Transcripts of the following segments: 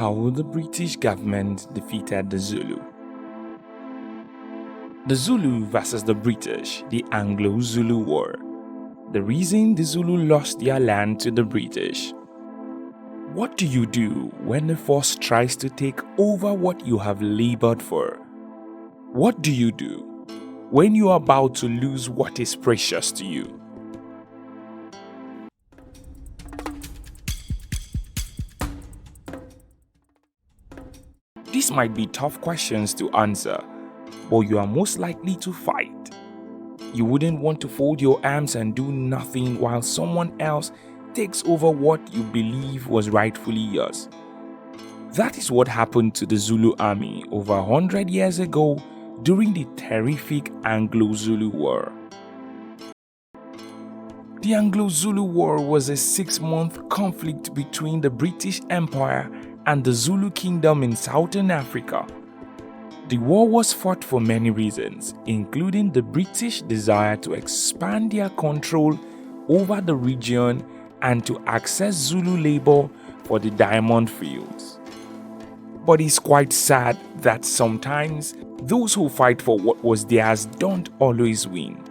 How the British government defeated the Zulu. The Zulu versus the British, the Anglo-Zulu War. The reason the Zulu lost their land to the British. What do you do when a force tries to take over what you have labored for? What do you do when you are about to lose what is precious to you? These might be tough questions to answer, but you are most likely to fight. You wouldn't want to fold your arms and do nothing while someone else takes over what you believe was rightfully yours. That is what happened to the Zulu army over 100 years ago during the terrific Anglo-Zulu War. The Anglo-Zulu War was a 6-month conflict between the British Empire and the Zulu Kingdom in Southern Africa. The war was fought for many reasons, including the British desire to expand their control over the region and to access Zulu labor for the diamond fields. But it's quite sad that sometimes those who fight for what was theirs don't always win.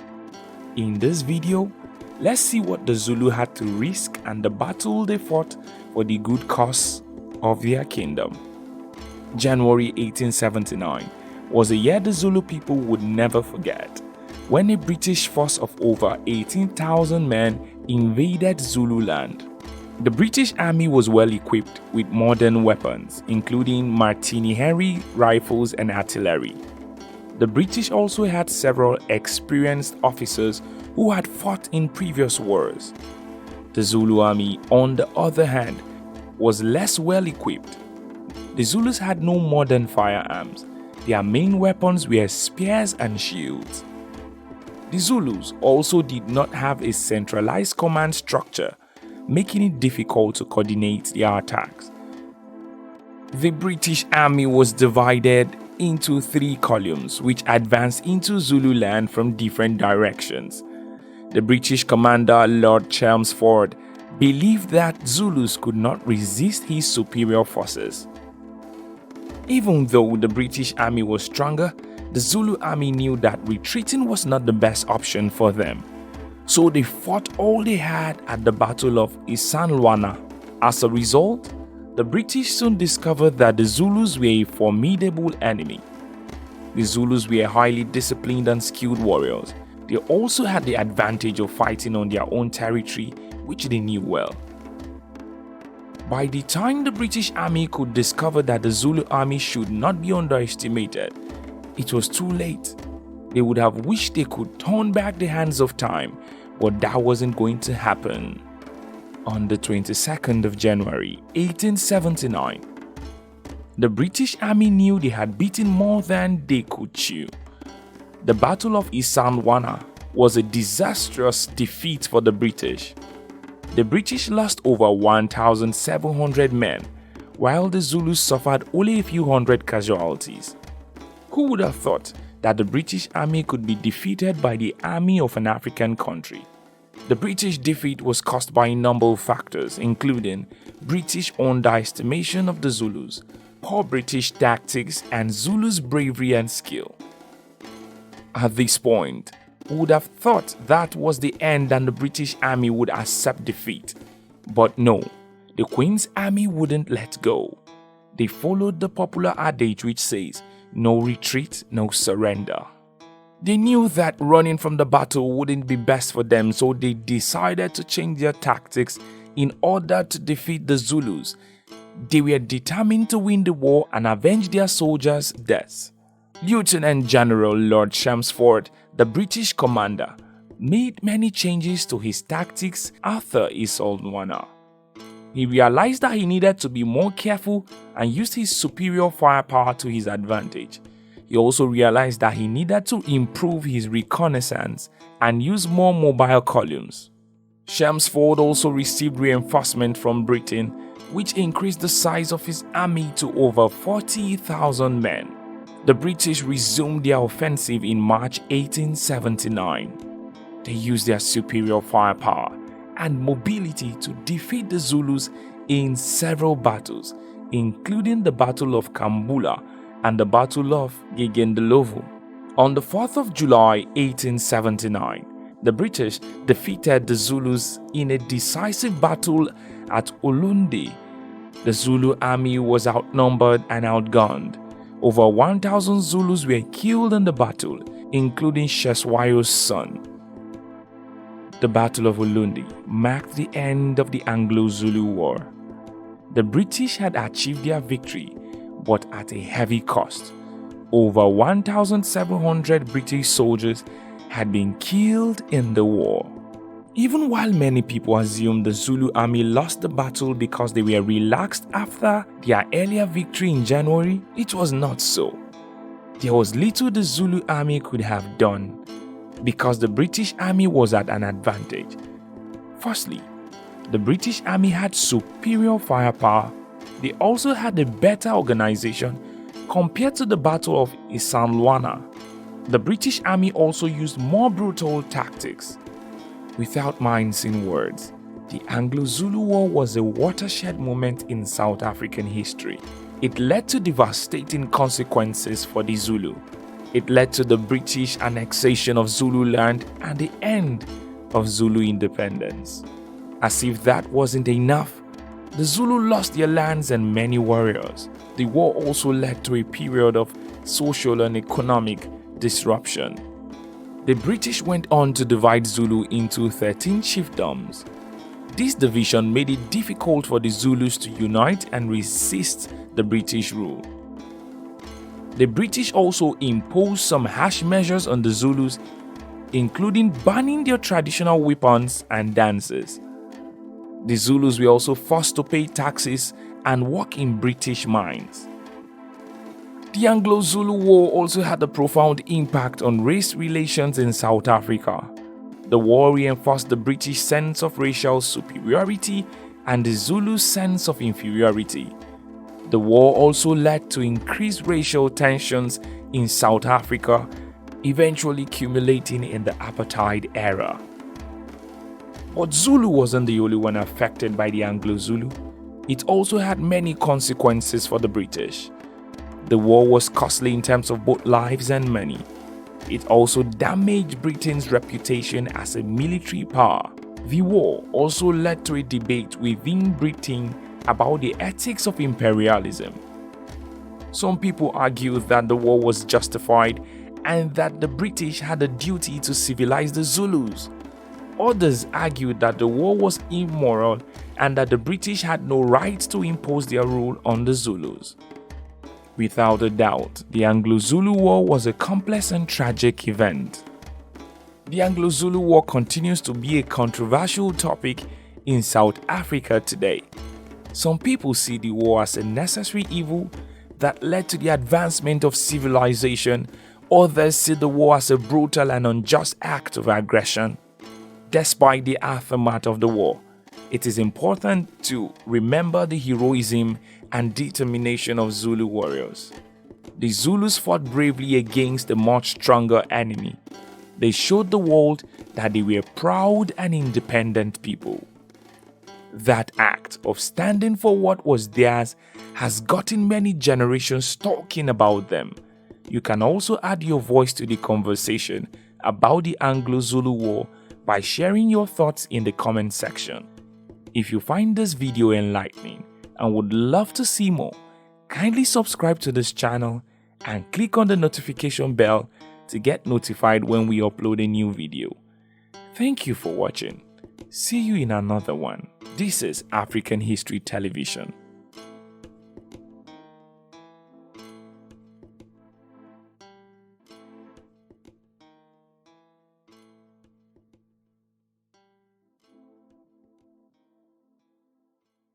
In this video, let's see what the Zulu had to risk and the battle they fought for the good cause of their kingdom. January 1879 was a year the Zulu people would never forget, when a British force of over 18,000 men invaded Zulu land. The British army was well equipped with modern weapons, including Martini-Henry rifles and artillery. The British also had several experienced officers who had fought in previous wars. The Zulu army, on the other hand, was less well equipped. The Zulus had no modern firearms. Their main weapons were spears and shields. The Zulus also did not have a centralized command structure, making it difficult to coordinate their attacks. The British army was divided into 3 columns which advanced into Zulu land from different directions. The British commander Lord Carnarvon believed that Zulus could not resist his superior forces. Even though the British army was stronger, the Zulu army knew that retreating was not the best option for them. So they fought all they had at the Battle of Isanlwana. As a result, the British soon discovered that the Zulus were a formidable enemy. The Zulus were highly disciplined and skilled warriors. They also had the advantage of fighting on their own territory, which they knew well. By the time the British army could discover that the Zulu army should not be underestimated, it was too late. They would have wished they could turn back the hands of time, but that wasn't going to happen. On the 22nd of January 1879, the British army knew they had beaten more than they could chew. The Battle of Isanlwana was a disastrous defeat for the British. The British lost over 1,700 men, while the Zulus suffered only a few hundred casualties. Who would have thought that the British army could be defeated by the army of an African country? The British defeat was caused by a number of factors, including British underestimation of the Zulus, poor British tactics, and Zulus' bravery and skill. At this point, who would have thought that was the end and the British army would accept defeat? But no, the Queen's army wouldn't let go. They followed the popular adage which says, "No retreat, no surrender." They knew that running from the battle wouldn't be best for them, so they decided to change their tactics in order to defeat the Zulus. They were determined to win the war and avenge their soldiers' deaths. Lieutenant General Lord Carnarvon, the British commander, made many changes to his tactics after Isanlwana. He realized that he needed to be more careful and used his superior firepower to his advantage. He also realized that he needed to improve his reconnaissance and use more mobile columns. Chelmsford also received reinforcement from Britain, which increased the size of his army to over 40,000 men. The British resumed their offensive in March 1879. They used their superior firepower and mobility to defeat the Zulus in several battles, including the Battle of Kambula and the Battle of Gegendelovu. On the 4th of July 1879, the British defeated the Zulus in a decisive battle at Ulundi. The Zulu army was outnumbered and outgunned. Over 1,000 Zulus were killed in the battle, including Sheswayo's son. The Battle of Ulundi marked the end of the Anglo-Zulu War. The British had achieved their victory, but at a heavy cost. Over 1,700 British soldiers had been killed in the war. Even while many people assumed the Zulu army lost the battle because they were relaxed after their earlier victory in January, it was not so. There was little the Zulu army could have done because the British army was at an advantage. Firstly, the British army had superior firepower. They also had a better organization compared to the Battle of Isanluana. The British army also used more brutal tactics. Without mincing words, the Anglo-Zulu War was a watershed moment in South African history. It led to devastating consequences for the Zulu. It led to the British annexation of Zulu land and the end of Zulu independence. As if that wasn't enough, the Zulu lost their lands and many warriors. The war also led to a period of social and economic disruption. The British went on to divide Zulu into 13 chiefdoms. This division made it difficult for the Zulus to unite and resist the British rule. The British also imposed some harsh measures on the Zulus, including banning their traditional weapons and dances. The Zulus were also forced to pay taxes and work in British mines. The Anglo-Zulu War also had a profound impact on race relations in South Africa. The war reinforced the British sense of racial superiority and the Zulu sense of inferiority. The war also led to increased racial tensions in South Africa, eventually culminating in the apartheid era. But Zulu wasn't the only one affected by the Anglo-Zulu. It also had many consequences for the British. The war was costly in terms of both lives and money. It also damaged Britain's reputation as a military power. The war also led to a debate within Britain about the ethics of imperialism. Some people argued that the war was justified and that the British had a duty to civilize the Zulus. Others argued that the war was immoral and that the British had no right to impose their rule on the Zulus. Without a doubt, the Anglo-Zulu War was a complex and tragic event. The Anglo-Zulu War continues to be a controversial topic in South Africa today. Some people see the war as a necessary evil that led to the advancement of civilization. Others see the war as a brutal and unjust act of aggression. Despite the aftermath of the war, it is important to remember the heroism and determination of Zulu warriors. The Zulus fought bravely against a much stronger enemy. They showed the world that they were proud and independent people. That act of standing for what was theirs has gotten many generations talking about them. You can also add your voice to the conversation about the Anglo-Zulu War by sharing your thoughts in the comment section. If you find this video enlightening and would love to see more, kindly subscribe to this channel and click on the notification bell to get notified when we upload a new video. Thank you for watching. See you in another one. This is African History Television.